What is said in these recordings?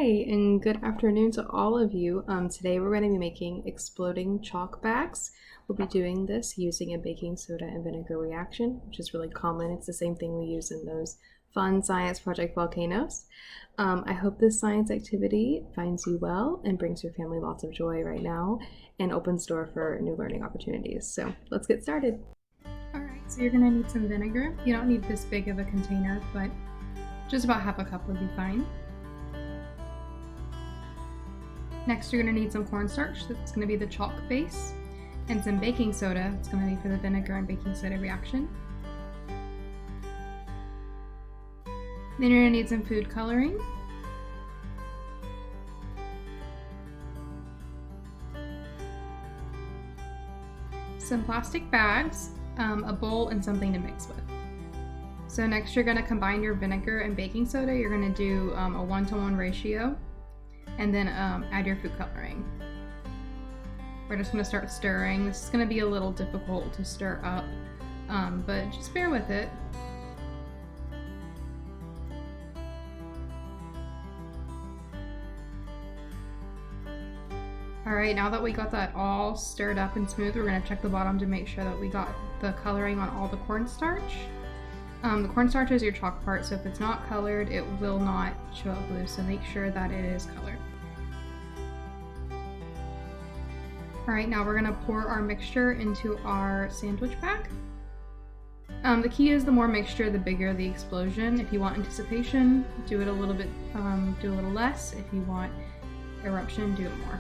Hi, and good afternoon to all of you. Today we're going to be making exploding chalk bags. We'll be doing this using a baking soda and vinegar reaction, which is really common. It's the same thing we use in those fun science project volcanoes. I hope this science activity finds you well and brings your family lots of joy right now and opens door for new learning opportunities. So let's get started. All right, so you're going to need some vinegar. You don't need this big of a container, but just about half a cup would be fine. Next, you're going to need some cornstarch. That's going to be the chalk base, and some baking soda. It's going to be for the vinegar and baking soda reaction. Then you're going to need some food coloring. Some plastic bags, a bowl, and something to mix with. So next you're going to combine your vinegar and baking soda. You're going to do a 1-to-1 ratio. And then add your food coloring. We're just going to start stirring. This is going to be a little difficult to stir up, but just bear with it. Alright, now that we got that all stirred up and smooth, we're going to check the bottom to make sure that we got the coloring on all the cornstarch. The cornstarch is your chalk part, so if it's not colored, it will not show up blue, so make sure that it is colored. Alright, now we're going to pour our mixture into our sandwich bag. The key is the more mixture, the bigger the explosion. If you want anticipation, do it a little bit, do a little less. If you want eruption, do it more.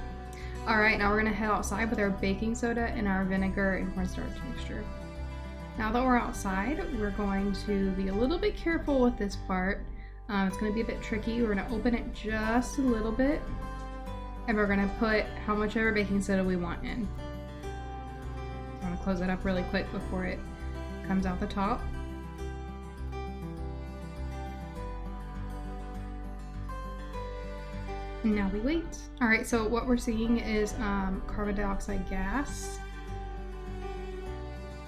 Alright, now we're going to head outside with our baking soda and our vinegar and cornstarch mixture. Now that we're outside, we're going to be a little bit careful with this part. It's going to be a bit tricky. We're going to open it just a little bit, and we're going to put how much ever baking soda we want in. I'm going to close it up really quick before it comes out the top. And now we wait. Alright, so what we're seeing is carbon dioxide gas.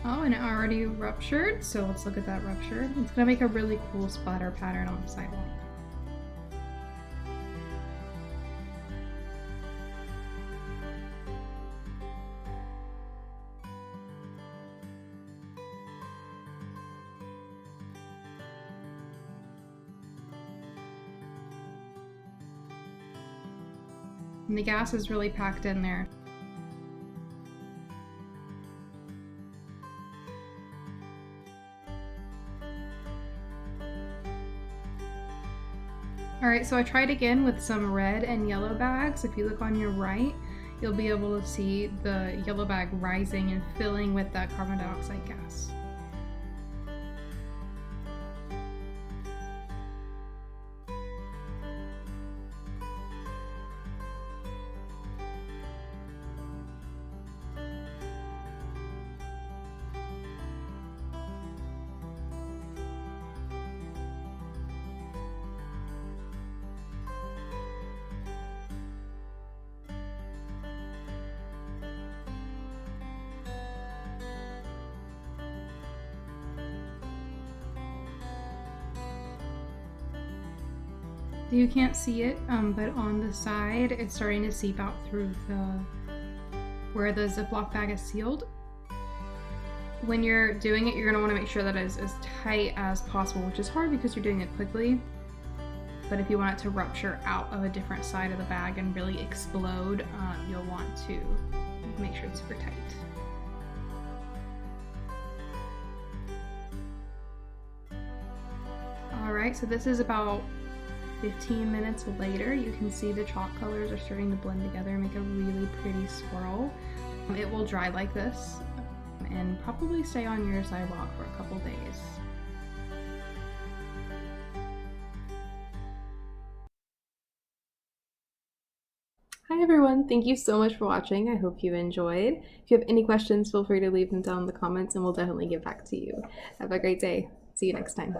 Oh, and it already ruptured, so let's look at that rupture. It's going to make a really cool splatter pattern on the sidewalk. And the gas is really packed in there. Alright, so I tried again with some red and yellow bags. If you look on your right, you'll be able to see the yellow bag rising and filling with that carbon dioxide gas. You can't see it, but on the side it's starting to seep out through where the Ziploc bag is sealed. When you're doing it, you're going to want to make sure that it is as tight as possible, which is hard because you're doing it quickly. But if you want it to rupture out of a different side of the bag and really explode, you'll want to make sure it's super tight. Alright, so this is about 15 minutes later. You can see the chalk colors are starting to blend together and make a really pretty swirl. It will dry like this and probably stay on your sidewalk for a couple days. Hi everyone, thank you so much for watching. I hope you enjoyed. If you have any questions, feel free to leave them down in the comments and we'll definitely get back to you. Have a great day. See you next time.